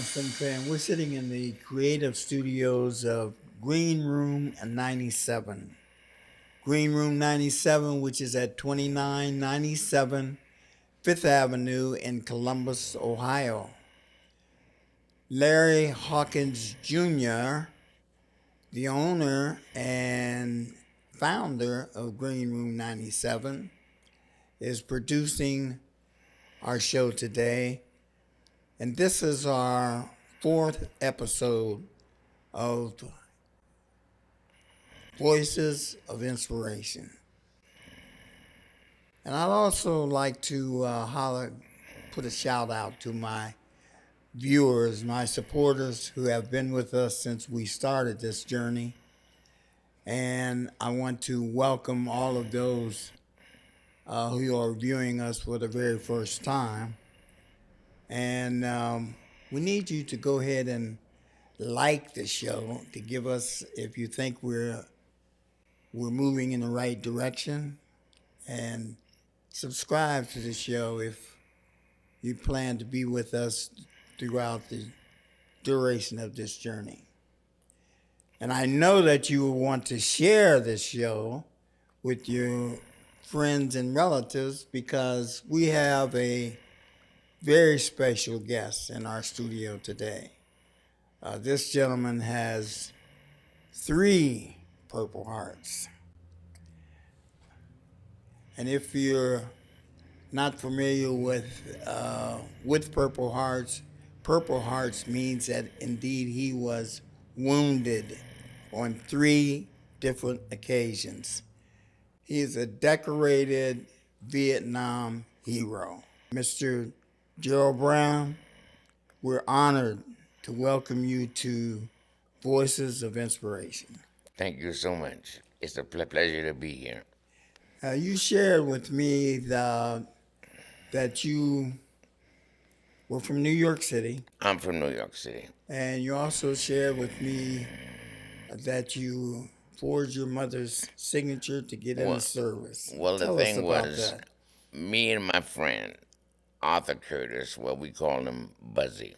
Sinclair, and we're sitting in the creative studios of Green Room 97. Green Room 97, which is at 2997 Fifth Avenue in Columbus, Ohio. Larry Hawkins Jr., the owner and founder of Green Room 97, is producing our show today. And this is our fourth episode of Voices of Inspiration. And I'd also like to put a shout out to my viewers, my supporters who have been with us since we started this journey. And I want to welcome all of those who are viewing us for the very first time. And we need you to go ahead and like the show to give us, if you think we're moving in the right direction, and subscribe to the show if you plan to be with us throughout the duration of this journey. And I know that you will want to share this show with your friends and relatives because we have a very special guest in our studio today. This gentleman has 3 Purple Hearts. And if you're not familiar with Purple Hearts means that indeed he was wounded on 3 different occasions. He is a decorated Vietnam hero. Mr. Gerald Brown, we're honored to welcome you to Voices of Inspiration. Thank you so much. It's a pleasure to be here. You shared with me that you were from New York City. I'm from New York City. And you also shared with me that you forged your mother's signature to get in the service. Well, Tell the us thing about was, that. me and my friend, Arthur Curtis, well, we call him Buzzy.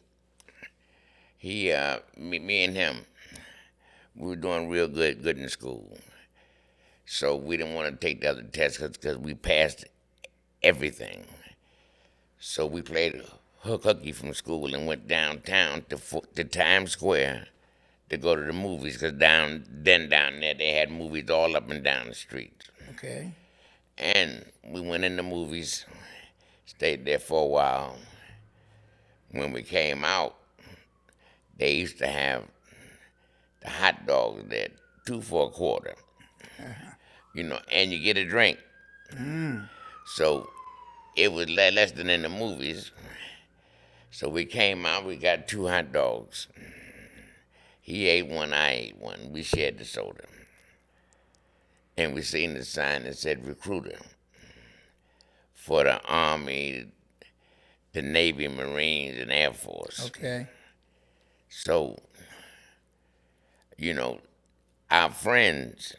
Me and him, we were doing real good in school. So we didn't want to take the other tests because we passed everything. So we played hooky from school and went downtown to Times Square to go to the movies because down there they had movies all up and down the street. Okay. And we went in the movies, stayed there for a while. When we came out, they used to have the hot dogs there, 2 for $1. And you get a drink. So it was less than in the movies. So we came out, we got 2 hot dogs. He ate one, I ate one. We shared the soda. And we seen the sign that said recruiter for the Army, the Navy, Marines, and Air Force. Okay. So, our friends,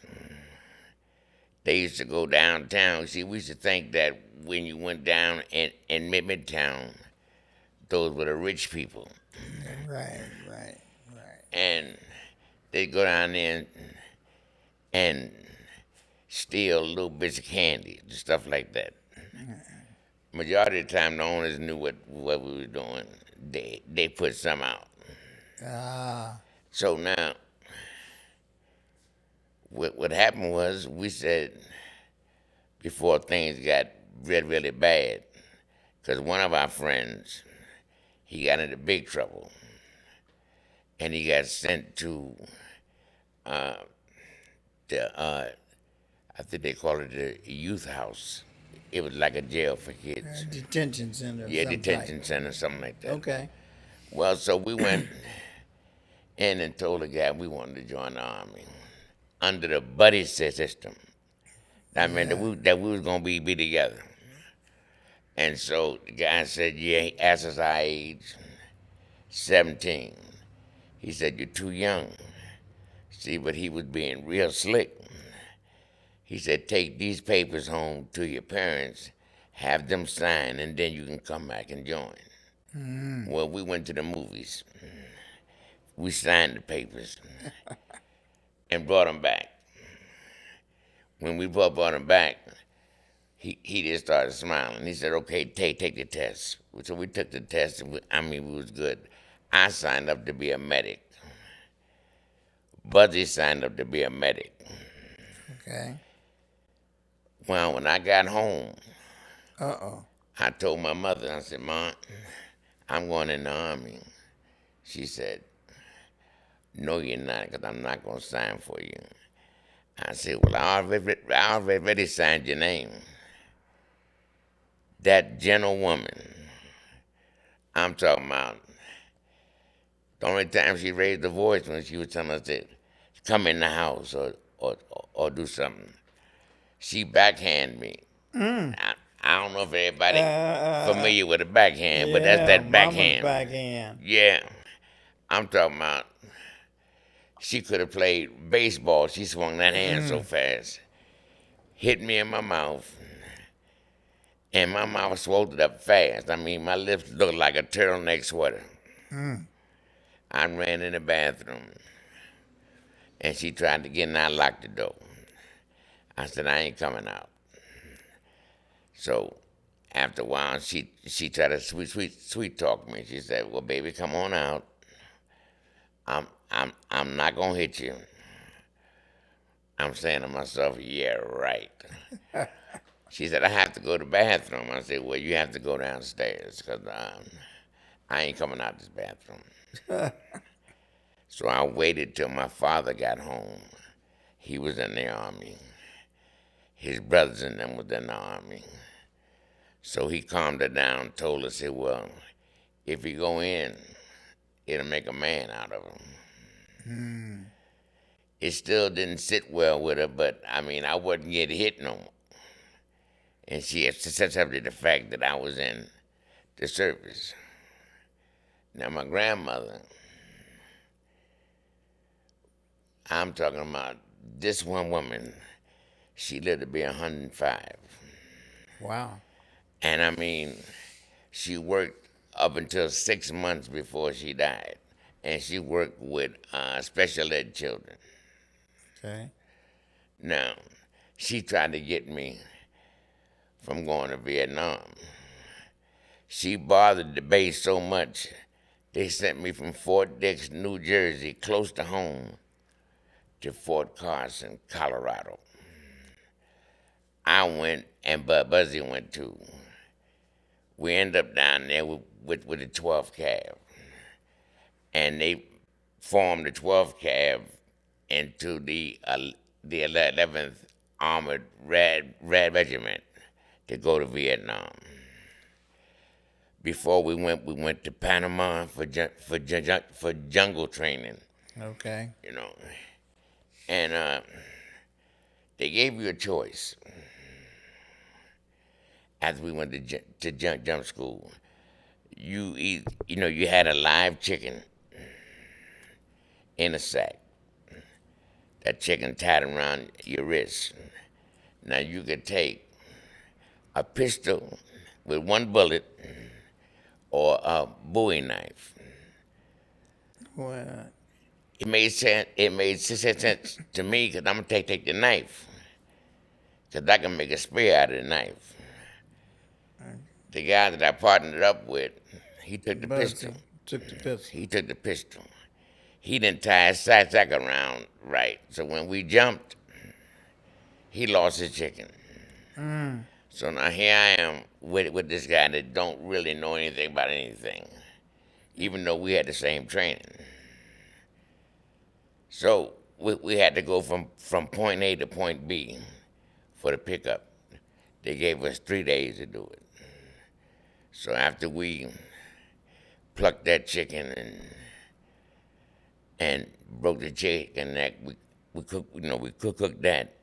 they used to go downtown. See, we used to think that when you went down in Midtown, those were the rich people. Right. And they'd go down there and steal little bits of candy and stuff like that. Majority of the time, the owners knew what we were doing. They put some out. So now, what happened was we said, before things got really, really bad, because one of our friends, he got into big trouble, and he got sent to I think they call it the youth house. It was like a jail for kids. Detention center. Yeah, detention center, something like that. Okay. Well, so we went in and told the guy we wanted to join the Army under the buddy system. That meant that we was going to be together. And so the guy said, yeah, he asked us our age, 17. He said, you're too young. See, but he was being real slick. He said, take these papers home to your parents, have them sign, and then you can come back and join. Well, we went to the movies. We signed the papers and brought them back. When we brought them back, he just started smiling. He said, "Okay, take the test." So we took the test. And we was good. I signed up to be a medic. Buzzy signed up to be a medic. Okay. Well, when I got home, Uh-oh. I told my mother, I said, "Mom, I'm going in the Army." She said, "No, you're not, because I'm not going to sign for you." I said, "Well, I already signed your name." That gentlewoman, I'm talking about, the only time she raised her voice when she was telling us to come in the house or do something. She backhanded me. I don't know if everybody familiar with a backhand, but that's Yeah, that mama's backhand. backhand. Yeah, I'm talking about. She could have played baseball. She swung that hand so fast, hit me in my mouth, and my mouth swelled up fast. I mean, my lips looked like a turtleneck sweater. I ran in the bathroom, and she tried to get in. I locked the door. I said, "I ain't coming out." So after a while, she tried to sweet talk me. She said, "Well, baby, come on out. I'm not gonna hit you." I'm saying to myself, "Yeah, right." She said, "I have to go to the bathroom." I said, "Well, you have to go downstairs because I ain't coming out this bathroom." So I waited till my father got home. He was in the Army. His brothers and them was in the Army. So he calmed her down, told her, said, "Well, if you go in, it'll make a man out of him." It still didn't sit well with her, but I mean, I wasn't getting hit no more. And she accepted the fact that I was in the service. Now, my grandmother, I'm talking about this one woman, she lived to be 105. Wow. And I mean, she worked up until 6 months before she died. And she worked with special ed children. Okay. Now, she tried to get me from going to Vietnam. She bothered the base so much, they sent me from Fort Dix, New Jersey, close to home, to Fort Carson, Colorado. I went, and Buzzy went too. We ended up down there with the 12th Cav, and they formed the 12th Cav into the 11th Armored Red Regiment to go to Vietnam. Before we went to Panama for jungle training, Okay. you know, and they gave you a choice. As we went to jump school, you had a live chicken in a sack. That chicken tied around your wrist. Now you could take a pistol with one bullet or a Bowie knife. Well, It made sense. It made sense to me because I'm gonna take the knife because I can make a spear out of the knife. The guy that I partnered up with, he took the pistol. Buzzy took the pistol. He took the pistol. He didn't tie his sack around right. So when we jumped, he lost his chicken. So now here I am with this guy that don't really know anything about anything, even though we had the same training. So we had to go from point A to point B for the pickup. They gave us 3 days to do it. So after we plucked that chicken and broke the chicken neck, we cooked that,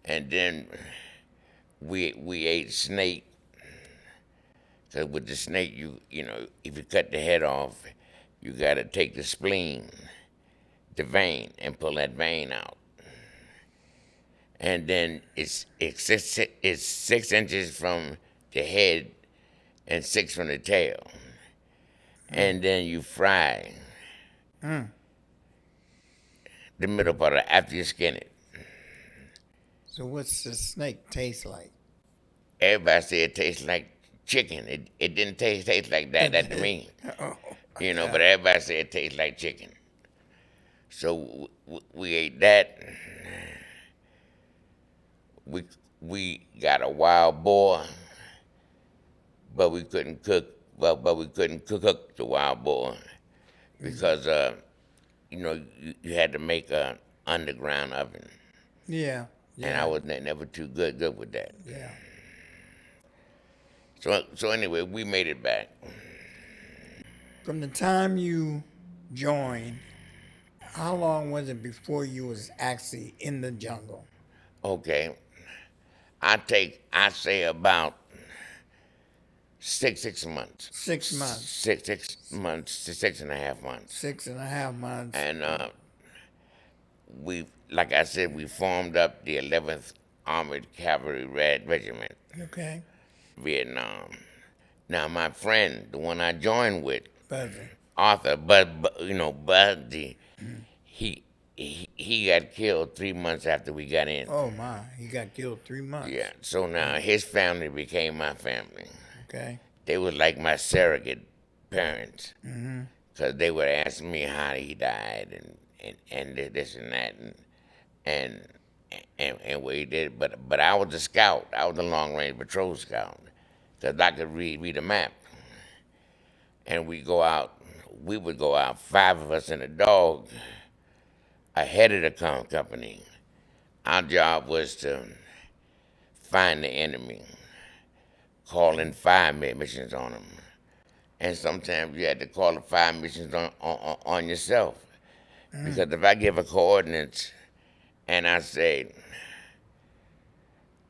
and then we ate snake. Cause with the snake, if you cut the head off, you gotta take the spleen, the vein, and pull that vein out. And then it's 6 inches from the head and 6 from the tail. and then you fry Mm. the middle part of it after you skin it. So what's the snake taste like? Everybody say it tastes like chicken. It didn't taste like that to me, Oh, but yeah. everybody say it tastes like chicken. So we ate that. We we got a wild boar, but we couldn't cook. But we couldn't cook the wild boar because you had to make a underground oven, Yeah. and I Yeah. was never too good with that. Yeah. So anyway, we made it back. From the time you joined, how long was it before you was actually in the jungle? Okay, I say about 6 months, 6 months. 6 months to 6.5 months, 6.5 months. and we like I said we formed up the 11th Armored Cavalry Regiment, Okay. Vietnam. Now my friend, the one I joined with, Buzzy. Arthur, Buddy, he he got killed 3 months after we got in. Oh my, he got killed 3 months. Yeah, so now his family became my family. Okay. They were like my surrogate parents, because they would ask me how he died and this and that and and what he did. But I was a scout. I was a long range patrol scout, because I could read a map. And we would go out, 5 of us in a dog, ahead of the company. Our job was to find the enemy, call in fire missions on them. And sometimes you had to call the fire missions on yourself. Because if I give a coordinates and I say,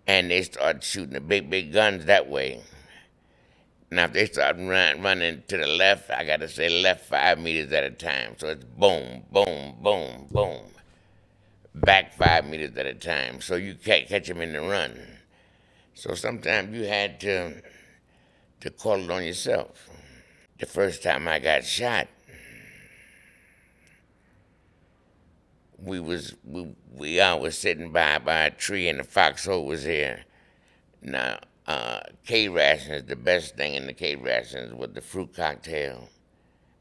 and they start shooting the big guns that way, now if they start running to the left, I got to say left 5 meters at a time. So it's boom, boom, boom, boom. Back 5 meters at a time. So you can't catch them in the run. So sometimes you had to call it on yourself. The first time I got shot, we was sitting by a tree and the foxhole was here. Now, K rations, the best thing in the K rations was the fruit cocktail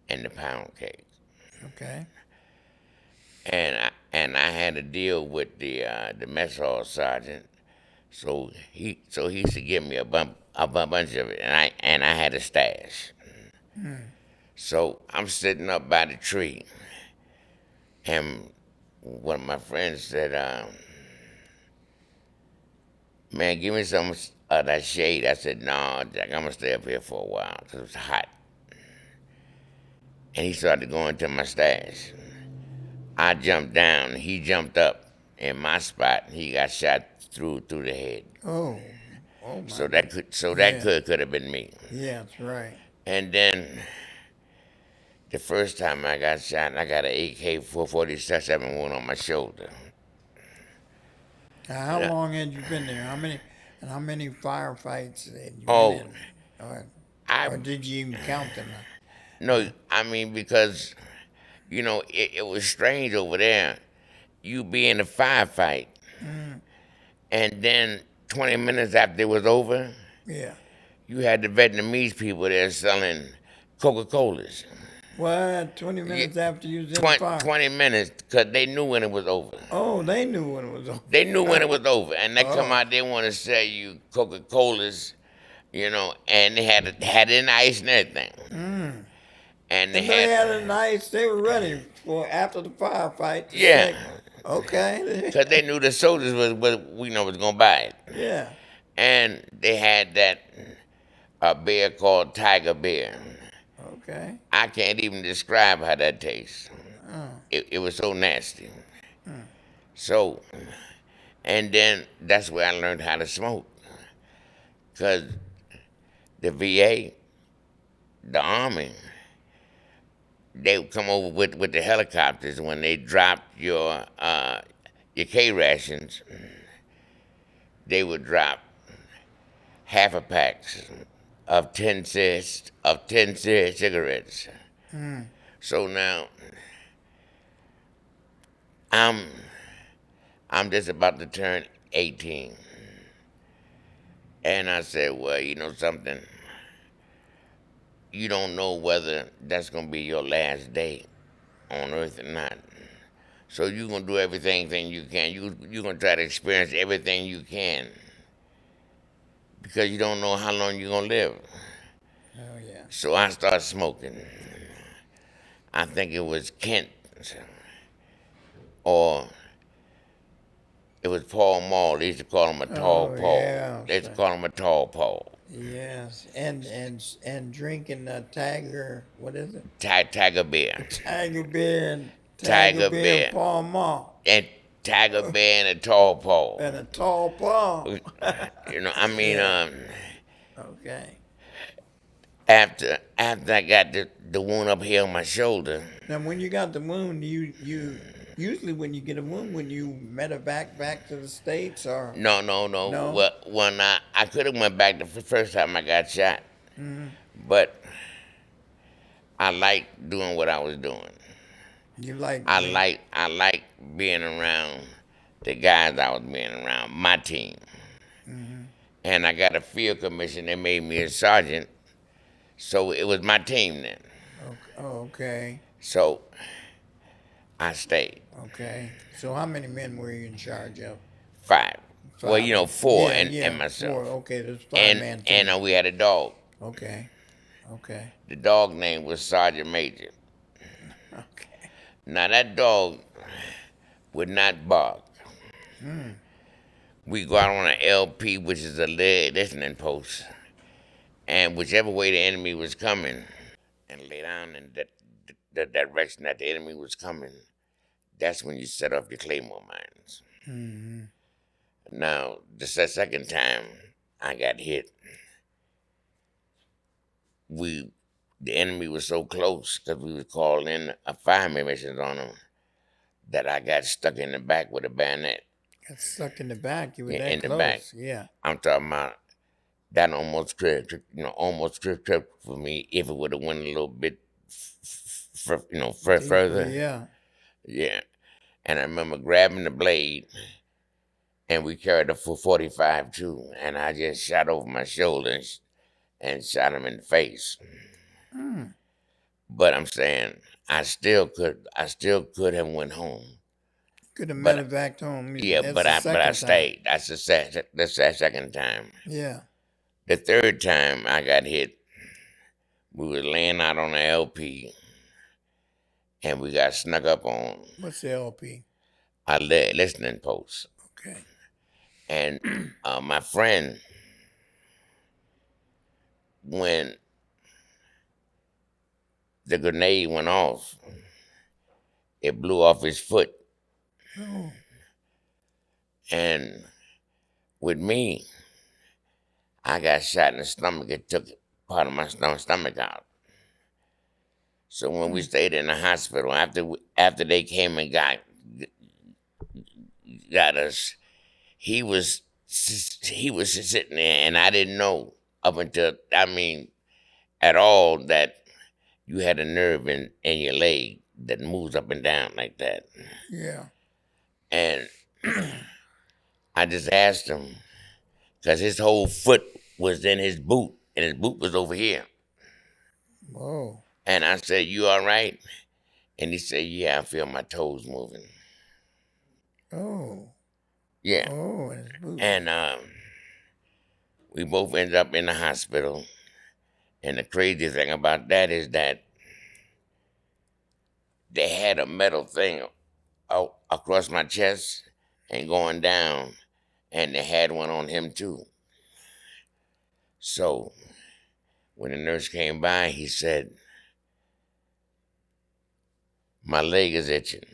and the pound cake. Okay. And I had a deal with the mess hall sergeant, so he used to give me a bunch of it, and I had a stash. So I'm sitting up by the tree, and one of my friends said, "Man, give me some of that shade." I said, "No, Jack, I'm gonna stay up here for a while because it's hot." And he started going to my stash. I jumped down, he jumped up in my spot. He got shot through the head. Oh. Oh my. So that Yeah. could have been me. Yeah, that's right. And then the first time I got shot, I got an AK-47 wound on my shoulder. Now, how long had you been there? How many firefights had you been Oh, in? Or, I or did you even count them? no, I mean because it was strange over there. You be in a firefight, and then 20 minutes after it was over, Yeah. you had the Vietnamese people there selling Coca-Colas. What? 20 minutes after you was in the fire? 20 minutes, because they knew when it was over. Oh, they knew when it was over. They knew when it was over, and they come Oh. out, they want to sell you Coca-Colas, and they had it in ice and everything. And they If they had, had a nice, they were ready for after the firefight. To yeah, say, okay. because they knew the soldiers was was gonna buy it, Yeah. and they had that a beer called Tiger Beer. Okay. I can't even describe how that tastes. It was so nasty. So, and then that's where I learned how to smoke. Because the VA, the Army, they would come over with the helicopters when they dropped your K rations. They would drop half a packs of 10 cigarettes. So now I'm I'm just about to turn 18. And I said, well, you know something? You don't know whether that's going to be your last day on earth or not. So you're going to do everything you can. You're going to try to experience everything you can because you don't know how long you're going to live. Oh yeah. So I started smoking. I think it was Kent or it was Paul Mall. They used to call him a tall Oh Paul. yeah. They used to call him a tall Paul. Yes, and drinking Tiger, what is it? Tiger Bear. Tiger beer and Tiger and Bear. Paul Mall And Tiger Bear and a tall Paul. and a tall Paul. You know, I mean, Yeah. Okay. after I got the wound up here on my shoulder. Now, when you got the wound, you usually when you get a wound, when you medevac back to the states or No. no? Well, when I could have went back the first time I got shot, but I liked doing what I was doing. You like I like being around the guys I was being around, my team. And I got a field commission that made me a sergeant, so it was my team then. okay, So I stayed. okay. So how many men were you in charge of? 5. Well, Five. you know, 4 Yeah, and myself. Four. Okay, there's And 5-man team. we had a dog. Okay, okay, The dog name was Sergeant Major. okay. Now that dog would not bark. We go out on an LP, which is a listening post, and whichever way the enemy was coming, and lay down in the direction that the enemy was coming, that's when you set off your claymore mines. Now, the second time I got hit, the enemy was so close because we was calling in a fireman missions on them that I got stuck in the back with a bayonet. Got stuck in the back. You were Yeah, that in the close. back. Yeah. I'm talking about that almost tripped for me if it would have went a little bit, Deeper, further. yeah. Yeah, and I remember grabbing the blade, and we carried a 45 too, and I just shot over my shoulder and shot him in the face. But I'm saying I still could have went home. Could have But medevaced home. yeah, That's but the I second stayed. That's the second time. time. Yeah. The third time I got hit, we were laying out on the LP, and we got snuck up on What's the LP? a listening post. Okay. And my friend, when the grenade went off, it blew off his foot. Oh. And with me, I got shot in the stomach. It took part of my stomach out. So when we stayed in the hospital, after they came and got us, he was sitting there, and I didn't know up until at all that you had a nerve in your leg that moves up and down like that. Yeah. And I just asked him because his whole foot was in his boot, and his boot was over here. Whoa. And I said, "You all right?" And he said, "Yeah, I feel my toes moving." Oh. Yeah. Oh, and his boot. And we both ended up in the hospital. And the crazy thing about that is that they had a metal thing out across my chest and going down, and they had one on him too. So when the nurse came by, he said, "My leg is itching."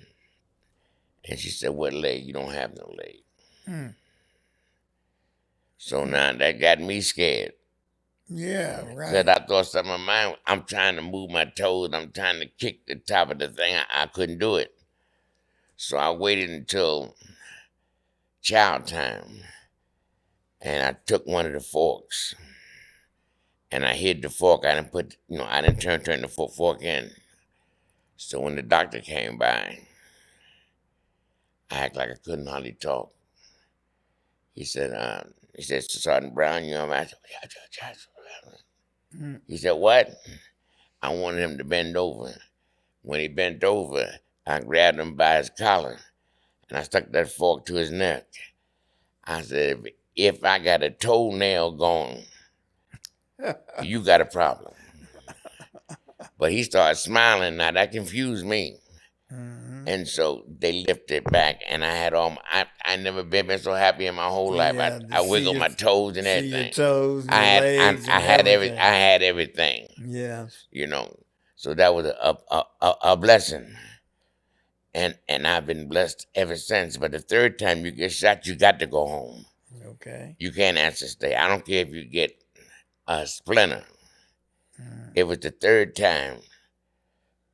And she said, "What leg? You don't have no leg." So now that got me scared. Yeah, Because right. I thought something in my mind, I'm trying to move my toes, I'm trying to kick the top of the thing. I couldn't do it. So I waited until chow time, and I took one of the forks, and I hid the fork. I didn't put, I didn't turn the fork in. So when the doctor came by, I acted like I couldn't hardly talk. He said, Sergeant Brown, you know, I said, he said, what? I wanted him to bend over. When he bent over, I grabbed him by his collar and I stuck that fork to his neck. I said, if I got a toenail gone, you got a problem. But he started smiling. Now that confused me. Mm-hmm. And so they lifted back, and I had I never been so happy in my whole life. Yeah, I wiggled my toes and see your everything. toes and your legs and everything. I had everything. Yes. So that was a blessing, and I've been blessed ever since. But the third time you get shot, you got to go home. Okay. You can't answer stay. I don't care if you get a splinter. If it's the third time,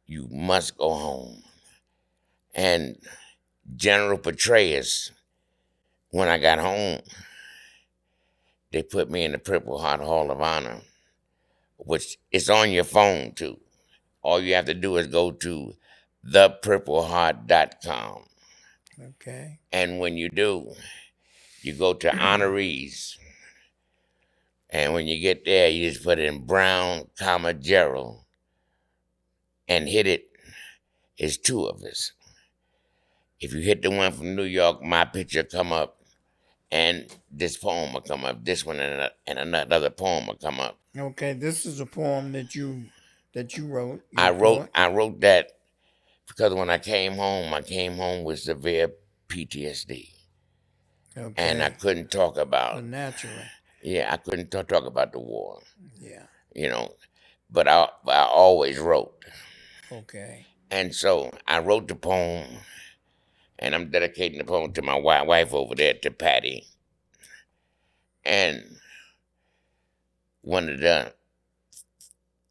you must go home. And General Petraeus, when I got home, they put me in the Purple Heart Hall of Honor, which is on your phone too. All you have to do is go to thepurpleheart.com. Okay. And when you do, you go to honorees. And when you get there, you just put in Brown, Gerald, and hit it. It's two of us. If you hit the one from New York, my picture come up, and this poem will come up. This one and another poem will come up. Okay. This is a poem that you wrote. I wrote that because when I came home with severe PTSD, Okay. and I couldn't talk about. Naturally. Yeah, I couldn't talk about the war. Yeah. But I always wrote. Okay. And so I wrote the poem, and I'm dedicating the poem to my wife over there, to Patty. And one of the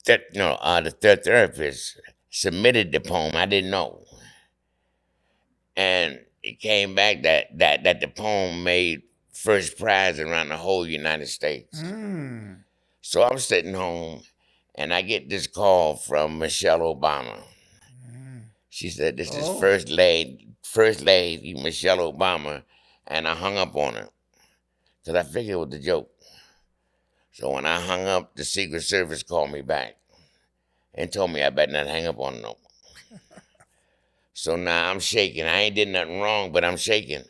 therapists submitted the poem. I didn't know, and it came back that the poem made first prize around the whole United States. Mm. So I'm sitting home, and I get this call from Michelle Obama. She said, "This is First Lady Michelle Obama," and I hung up on her because I figured it was a joke. So when I hung up, the Secret Service called me back and told me I better not hang up on her no more. So now I'm shaking. I ain't did nothing wrong, but I'm shaking.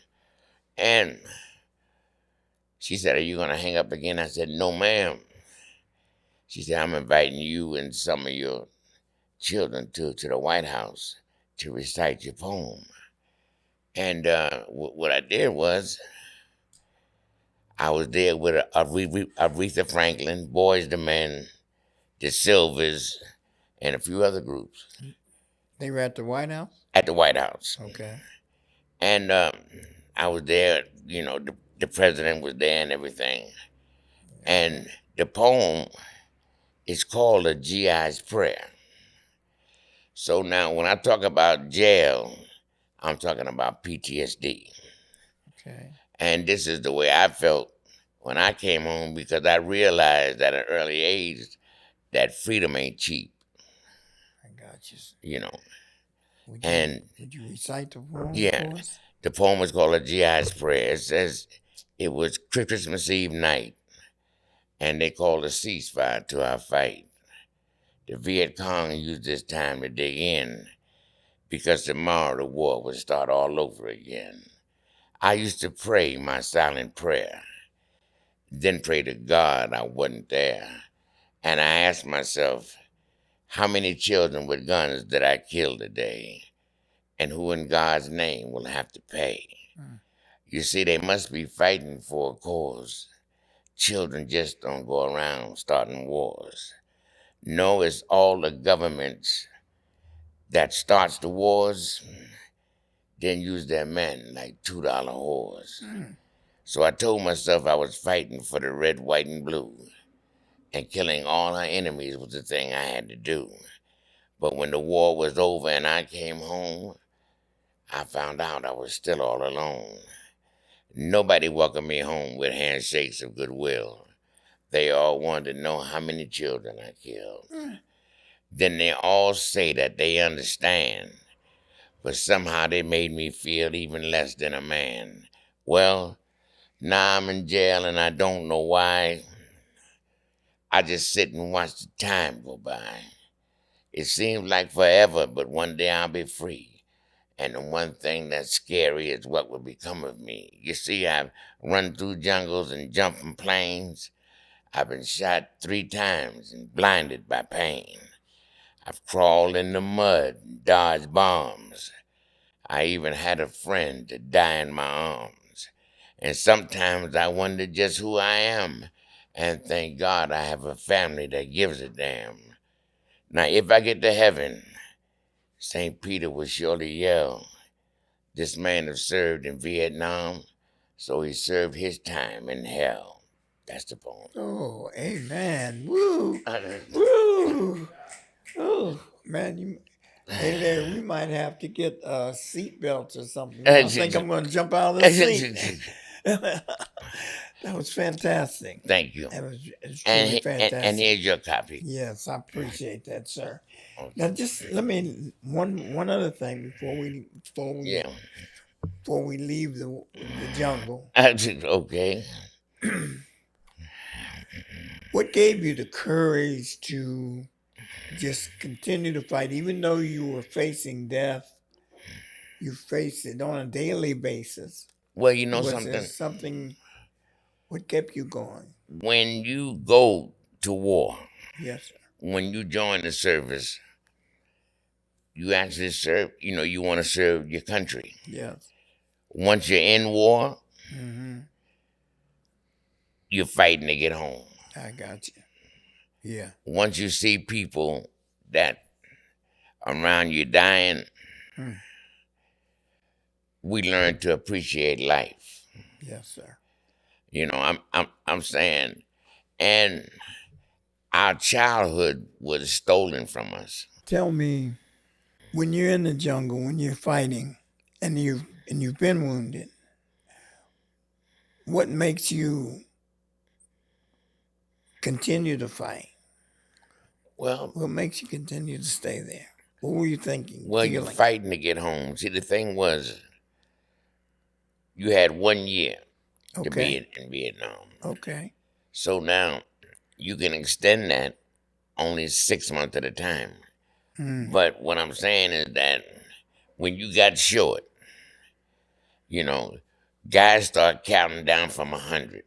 And she said, "Are you gonna hang up again?" I said, "No, ma'am." She said, "I'm inviting you and some of your children to the White House to recite your poem." And what I did was, I was there with Aretha Franklin, Boys the Men, the Silvers, and a few other groups. They were at the White House? At the White House. Okay. And I was there, the president was there and everything. And the poem is called A GI's Prayer. So now when I talk about jail, I'm talking about PTSD. Okay. And this is the way I felt when I came home, because I realized at an early age that freedom ain't cheap. I got you. Would you recite the poem for us? The poem is called A GI's Prayer. It says, it was Christmas Eve night, and they called a ceasefire to our fight. The Viet Cong used this time to dig in, because tomorrow the war would start all over again. I used to pray my silent prayer, then pray to God I wasn't there. And I asked myself, how many children with guns did I kill today? And who in God's name will have to pay? You see, they must be fighting for a cause. Children just don't go around starting wars. No, it's all the governments that starts the wars, then use their men like $2 whores. So I told myself I was fighting for the red, white, and blue, and killing all our enemies was the thing I had to do. But when the war was over and I came home, I found out I was still all alone. Nobody welcomed me home with handshakes of goodwill. They all wanted to know how many children I killed. Then they all say that they understand, but somehow they made me feel even less than a man. Well, now I'm in jail and I don't know why. I just sit and watch the time go by. It seems like forever, but one day I'll be free. And the one thing that's scary is what will become of me. You see, I've run through jungles and jumped from planes. I've been shot 3 times and blinded by pain. I've crawled in the mud and dodged bombs. I even had a friend to die in my arms. And sometimes I wonder just who I am. And thank God I have a family that gives a damn. Now, if I get to heaven, St. Peter will surely yell, "This man has served in Vietnam, so he served his time in hell." That's the poem. Oh, amen. Woo. Woo. Oh, man, hey there, we might have to get seat belts or something. I think I'm going to jump out of the seat. That was fantastic. Thank you. That was truly fantastic. And here's your copy. Yes, I appreciate that, sir. Okay. Now, just let me one other thing before we leave the jungle. Okay. What gave you the courage to just continue to fight, even though you were facing death? You faced it on a daily basis. Well, you know Was something? there something? What kept you going? When you go to war, Yes, sir. when you join the service, you actually serve, you want to serve your country. Yes. Once you're in war, Mm-hmm. you're fighting to get home. I got you. Yeah. Once you see people that around you dying, we learn to appreciate life. Yes, sir. I'm saying, and our childhood was stolen from us. Tell me, when you're in the jungle, when you're fighting, and you've been wounded, what makes you continue to fight? Well, What makes you continue to stay there? What were you thinking? Well, you're fighting to get home. See, the thing was, you had 1 year to be in Vietnam. Okay. So now you can extend that only 6 months at a time. But what I'm saying is that when you got short, guys start counting down from 100.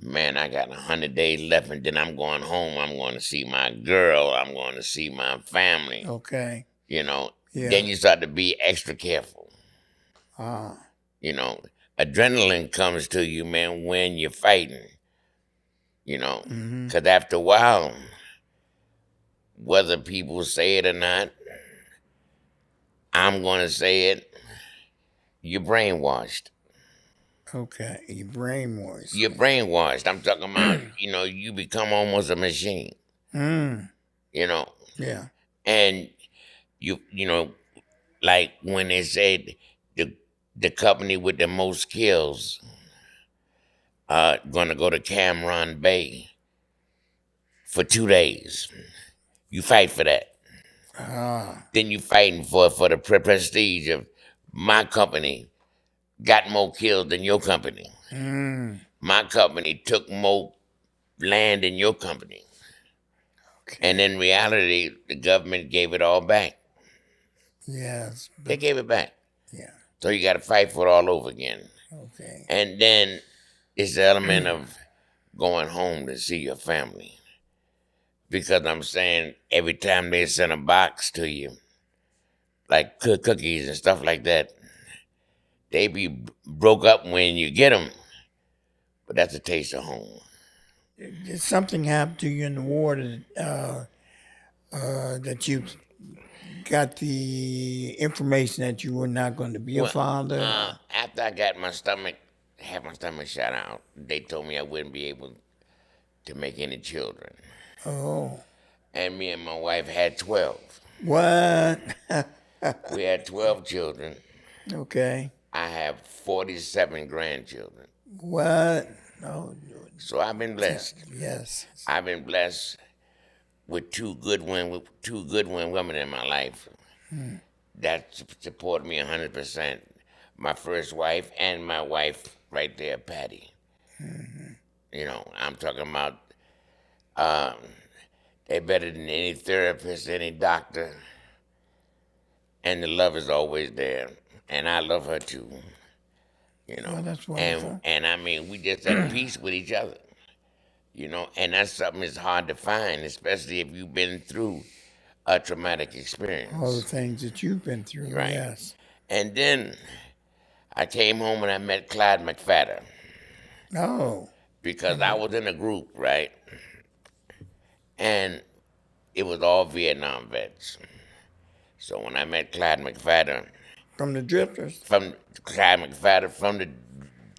Man, I got 100 days left, and then I'm going home. I'm going to see my girl. I'm going to see my family. Okay. Then you start to be extra careful. Adrenaline comes to you, man, when you're fighting. Because after a while, whether people say it or not, I'm going to say it, you're brainwashed. Okay, you're brainwashed. You're brainwashed. I'm talking about, you become almost a machine. Yeah. And like when they said the company with the most kills going to go to Cameron Bay for 2 days. You fight for that. Then you fighting for the prestige of my company got more kills than your company. My company took more land than your company. Okay. And in reality, the government gave it all back. Yes. They gave it back. Yeah. So you got to fight for it all over again. Okay. And then it's the element of going home to see your family. Because I'm saying every time they send a box to you, like cookies and stuff like that, they be broke up when you get them. But that's a taste of home. Did something happen to you in the war that you got the information that you were not going to be a father? After I got my stomach shot out, they told me I wouldn't be able to make any children. Oh. And me and my wife had 12. What? We had 12 children. Okay. I have 47 grandchildren. What? Oh, So I've been blessed. yes. I've been blessed with two good women in my life that support me 100%. My first wife and my wife right there, Patty. You know, I'm talking about um, they're better than any therapist, any doctor, and the love is always there. And I love her too. You Well, know, that's and wonderful. and I mean, we just at peace with each other. You know, and that's something that's hard to find, especially if you've been through a traumatic All the experience, things that you've been through, right? yes. And then I came home and I met Clyde McFadden Oh, because I and was in a group, right? And it was all Vietnam vets. So when I met Clyde McFadden, from the Drifters. from Clyde McFadden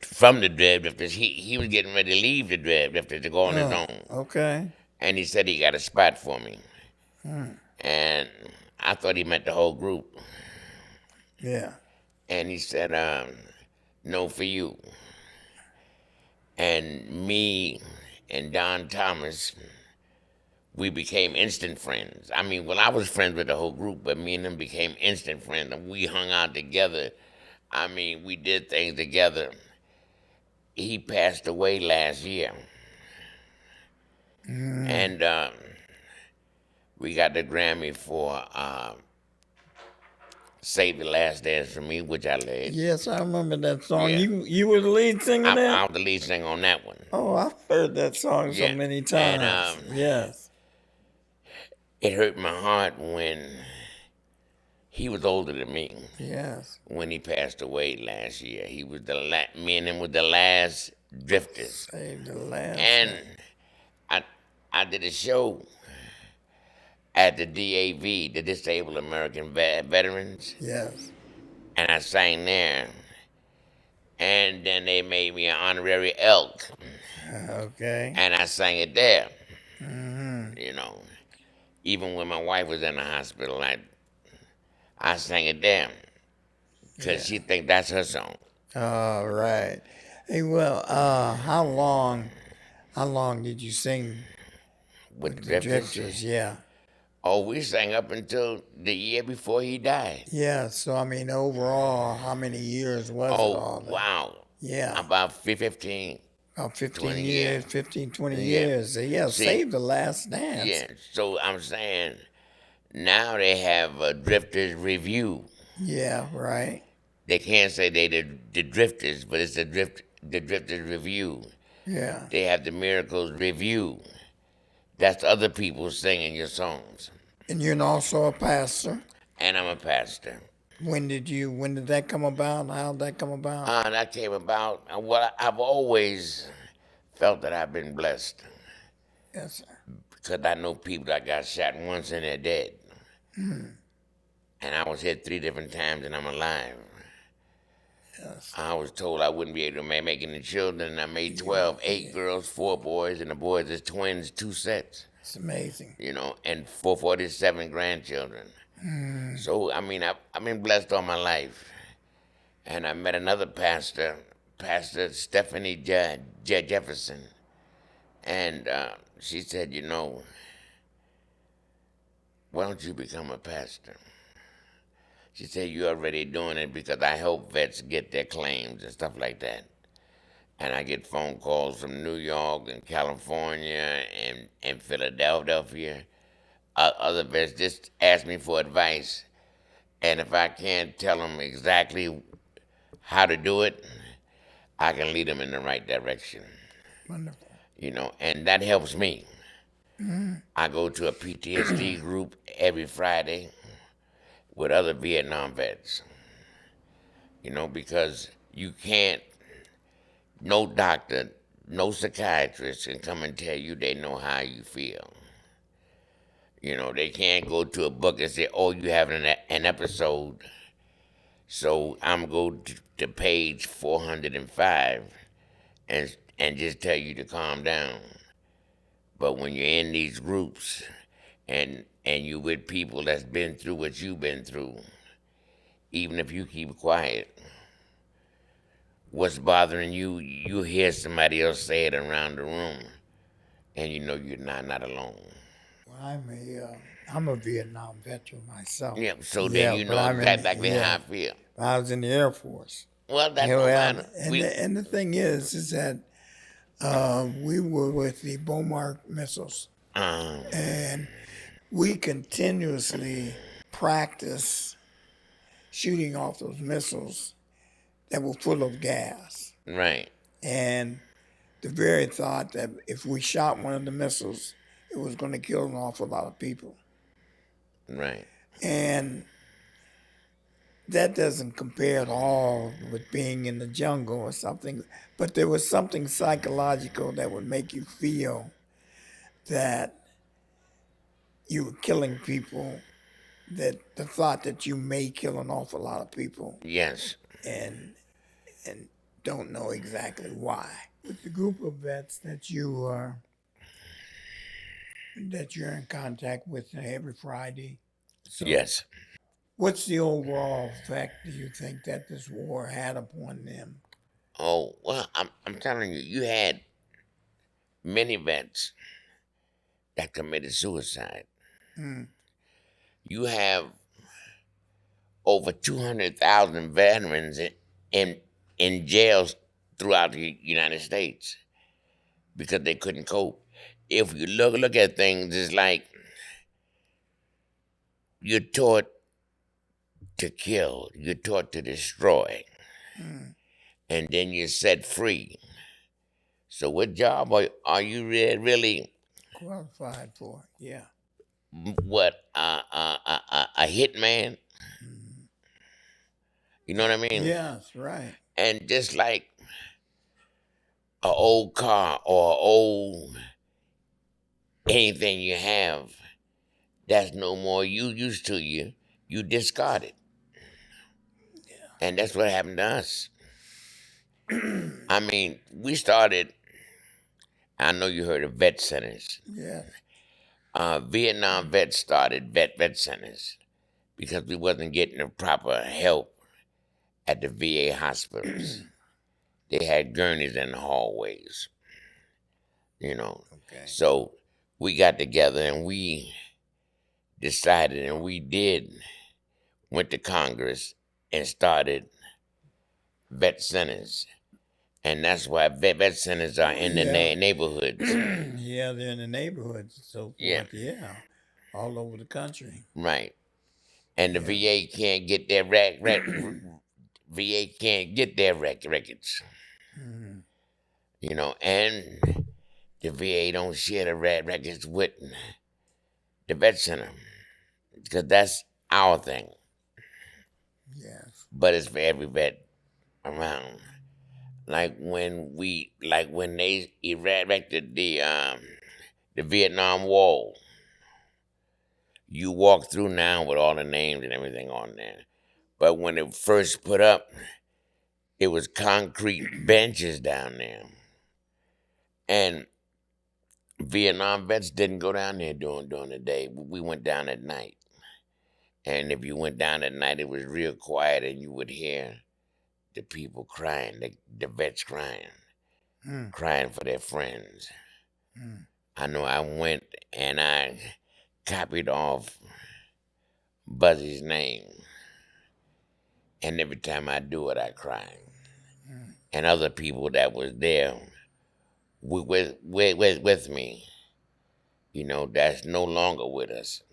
from the deadlifters, he was getting ready to leave the deadlifters to go on his Oh, own, okay. and he said he got a spot for me, and I thought he meant the whole group, Yeah. and he said, "No for you." And me and Don Thomas, we became instant friends. I mean, well, I was friends with the whole group, but me and him became instant friends, and we hung out together. I mean, we did things together. He passed away last year, and we got the Grammy for "Save the Last Dance" for me, which I led. Yes, I remember that song. Yeah, You were the lead singer I there? was the lead singer on that one. Oh, I've heard that song so Yeah, many and times. Yes. it hurt my heart when he was older than me. Yes. When he passed away last year, he was me and him were the last drifters, Save the last and one. I I did a show at the DAV, the Disabled American Veterans, Yes. and I sang there. And then they made me an honorary elk, Okay. and I sang it there. Mm-hmm. You know, even when my wife was in the hospital, I sang it there Yeah. because she think that's her song. All right. Hey, well, how long did you sing With with the Drifters, Drifters? Yeah. oh, we sang up until the year before he died. Yeah. So, I mean, overall, how many years was it Oh, all that? wow. Yeah. About 15, About 15 20 years. years, 15, 20 Yeah. years. So, yeah, See, save the last dance. yeah. So I'm saying now they have a Drifters review. Yeah, right. They can't say they the Drifters, but it's the Drifters review. Yeah. They have the Miracles review. That's other people singing your songs. And you're also a pastor. And I'm a pastor. When did that come about? How did that come about? That came about. Well, I've always felt that I've been blessed Yes, sir. because I know people that got shot once and they're dead. And I was hit 3 different times and I'm alive. Yes. I was told I wouldn't be able to make any children, and I made 12, 8 girls, 4 boys, and the boys is twins, 2 sets, It's amazing. you know, and 447 grandchildren. So, I mean, I've been blessed all my life. And I met another pastor, Pastor Stephanie Jefferson, and she said, you know, why don't you become a pastor? She said, you're already doing it because I help vets get their claims and stuff like that. And I get phone calls from New York and California and Philadelphia. Other vets just ask me for advice. And if I can't tell them exactly how to do it, I can lead them in the right direction. Wonderful. You know, and that helps me. I go to a PTSD group every Friday with other Vietnam vets. You know, because you can't, no doctor, no psychiatrist can come and tell you they know how you feel. You know, they can't go to a book and say, oh, you have an episode. So I'm going to page 405 and just tell you to calm down. But when you're in these groups and you with people that's been through what you've been through, even if you keep quiet, what's bothering you, you hear somebody else say it around the room, and you know you're not alone. I'm a Vietnam veteran myself. Yeah, so then Yeah, you but know I'm in exactly how I feel. I was in the Air Force. Well, that don't matter. And the thing is that we were with the Bomar missiles, Um, and we continuously practice shooting off those missiles that were full of gas. right, And the very thought that if we shot one of the missiles, it was going to kill an awful lot of people. right. And that doesn't compare at all with being in the jungle or something. But there was something psychological that would make you feel that you were killing people, that the thought that you may kill an awful lot of people Yes, and and don't know exactly why. With the group of vets that you're in contact with every Friday. So yes. what's the overall effect do you think that this war had upon them? Oh, well, I'm telling you, you had many vets that committed suicide. Mm, You have over 200,000 veterans in in jails throughout the United States because they couldn't cope. If you look at things, it's like you're taught to kill, you're taught to destroy, mm, and then you're set free. So, what job are you really? qualified for, yeah. What a hitman? Mm. You know what I mean? Yes, right. And just like a old car or old anything you have that's no more used to you, you discard it. And that's what happened to us. I mean, we started, I know you heard of vet centers. Yes. Vietnam vets started vet centers because we wasn't getting the proper help at the VA hospitals. They had gurneys in the hallways, you know. Okay. So we got together and we decided and we did went to Congress and started vet centers. And that's why vet centers are in the Yeah. neighborhoods. Yeah, they're in the neighborhoods and so Yeah, forth. Yeah. All over the country. right. And the Yeah. VA can't get their VA can't get their records, Mm, and the VA don't share the records with the vet center because that's our thing. yes. But it's for every vet around. Like when they erected the Vietnam Wall, you walk through now with all the names and everything on there. But when it first put up, it was concrete benches down there. And Vietnam vets didn't go down there during the day. We went down at night. And if you went down at night, it was real quiet and you would hear the people crying, the vets crying, Mm, crying for their friends. mm. I know I went and I copied off Buzzy's name. And every time I do it, I cry. And other people that was there with me, that's no longer with us,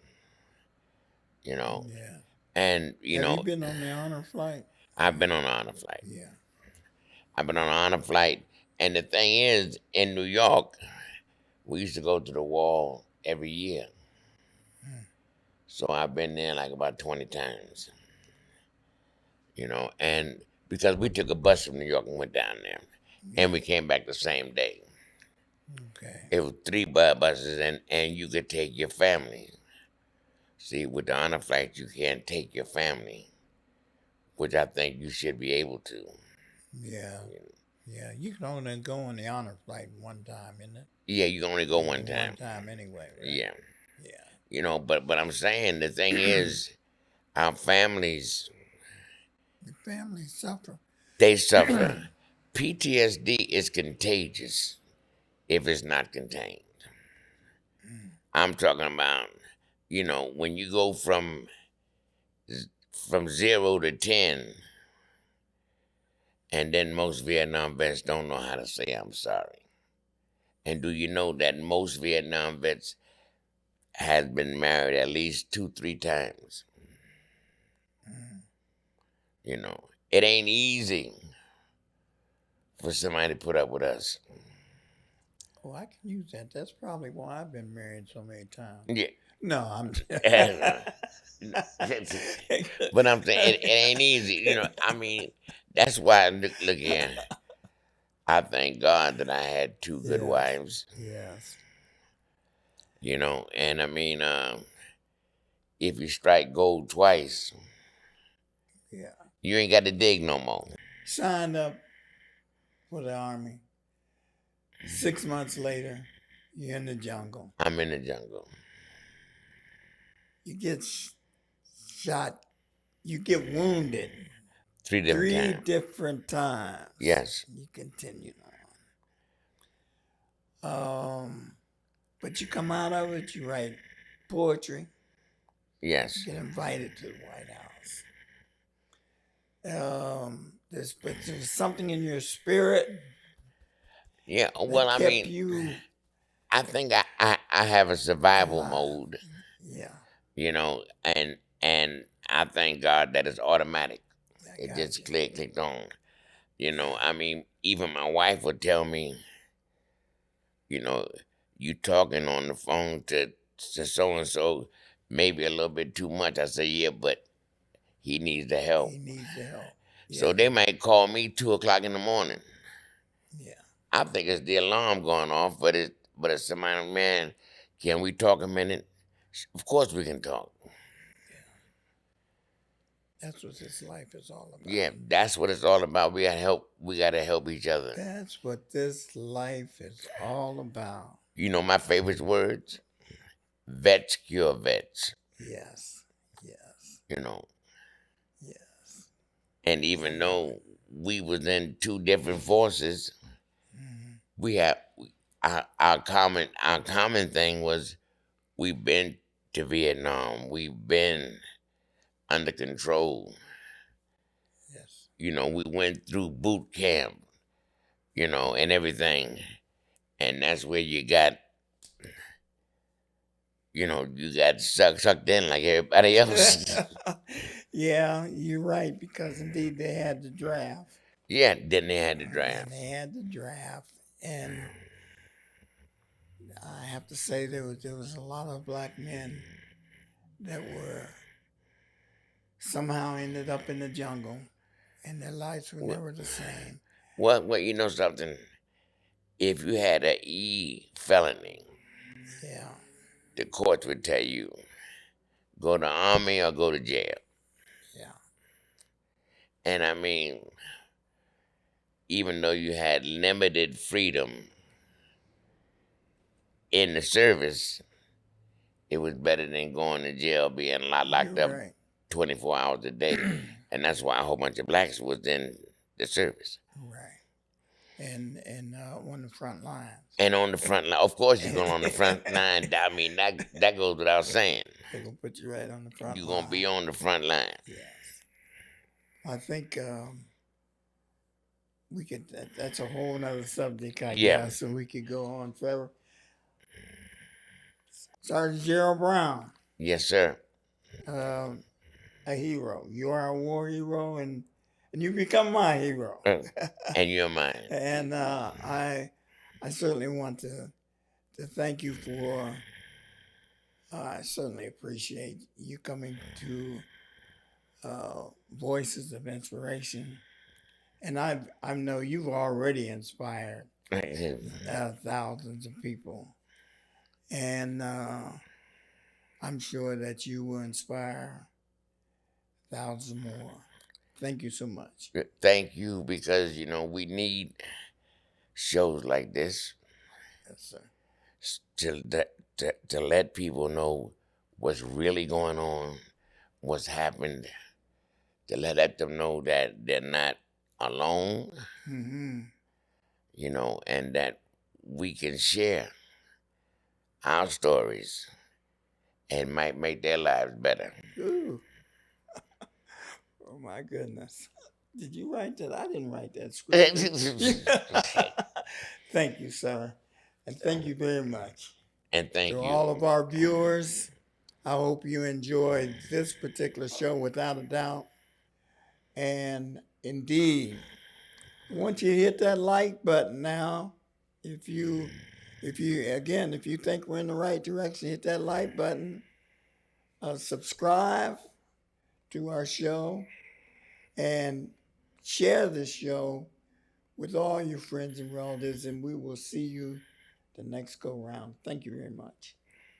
you know. Yeah. And, Have you been on the honor flight? I've been on an honor flight. Yeah. I've been on an honor flight. And the thing is, in New York, we used to go to the wall every year. So I've been there like about 20 times, and because we took a bus from New York and went down there. And we came back the same day. Okay. It was three buses, and you could take your family. See, with the honor flight, you can't take your family, which I think you should be able to. Yeah. Yeah. You can only go on the honor flight one time, isn't it? Yeah, you can only go one time. One time anyway, right? Yeah, Yeah. but I'm saying the thing is, our families The family suffer. they suffer, PTSD is contagious if it's not contained. I'm talking about, when you go from 0 to 10, and then most Vietnam vets don't know how to say I'm sorry. And do you know that most Vietnam vets has been married at least 2-3 times? It ain't easy for somebody to put up with us. Oh, I can use that. That's probably why I've been married so many times. Yeah. No, I'm. But I'm saying it ain't easy. I mean, that's why, look here. I thank God that I had 2 good Yes. wives. Yes. And I mean, if you strike gold twice, Yeah. you ain't got to dig no more. Signed up for the Army. 6 months later, you're in the jungle. I'm in the jungle. You get shot. You get wounded. 3 different 3 times. different times. Yes. You continue on. But you come out of it, you write poetry. Yes. You get invited to the White House. There's something in your spirit. Yeah. Well, I mean, you I think I have a survival alive. mode. Yeah. And I thank God that it's automatic. I It got just you. clicked on. I mean, even my wife would tell me, you talking on the phone to so and so, maybe a little bit too much. I say, yeah, but he needs the help. He needs the help. Yeah. So they might call me 2:00 in the morning. Yeah. I think it's the alarm going off, but it's somebody, man, can we talk a minute? Of course we can talk. That's what this life is all about. Yeah, that's what it's all about. We gotta help each other. That's what this life is all about. My favorite words? Vets cure vets. Yes. Yes. Yes. And even though we was in 2 different forces, we have our common thing was we've been to Vietnam. We've been under control. Yes. We went through boot camp, and everything. And that's where you got sucked in like everybody else. Yeah, you're right, because indeed they had the draft. Yeah, then they had the draft. And I have to say there was a lot of black men that were somehow ended up in the jungle, and their lives were never the same. Well, you know something? If you had an E felony, Yeah. the courts would tell you, go to Army or go to jail. Yeah. And I mean, even though you had limited freedom in the service, it was better than going to jail, being locked up 24 hours a day. And that's why a whole bunch of blacks was in the service. Right. And on the front lines. And on the front line, of course you're going on the front line. I mean, that goes without saying. They're going to put you right on the front line. You're going to be on the front line. Yes. I think we could, that's a whole nother subject, I guess, so we could go on forever. Sergeant Gerald Brown. Yes, sir. A hero. You are a war hero, and you become my hero. And you're mine. And I certainly want to thank you for. I certainly appreciate you coming to Voices of Inspiration, and I know you've already inspired thousands of people, and I'm sure that you will inspire thousands more. Thank you so much. Thank you, because we need shows like this. Yes, sir. To let people know what's really going on, what's happened, to let them know that they're not alone, and that we can share our stories and might make their lives better. Ooh. Oh my goodness. Did you write that? I didn't write that script. Thank you, sir. And thank you very much. And thank To you. all of our viewers, I hope you enjoyed this particular show without a doubt. And indeed, once you hit that like button now, if you think we're in the right direction, hit that like button, subscribe to our show, and share this show with all your friends and relatives, and we will see you the next go round. Thank you very much.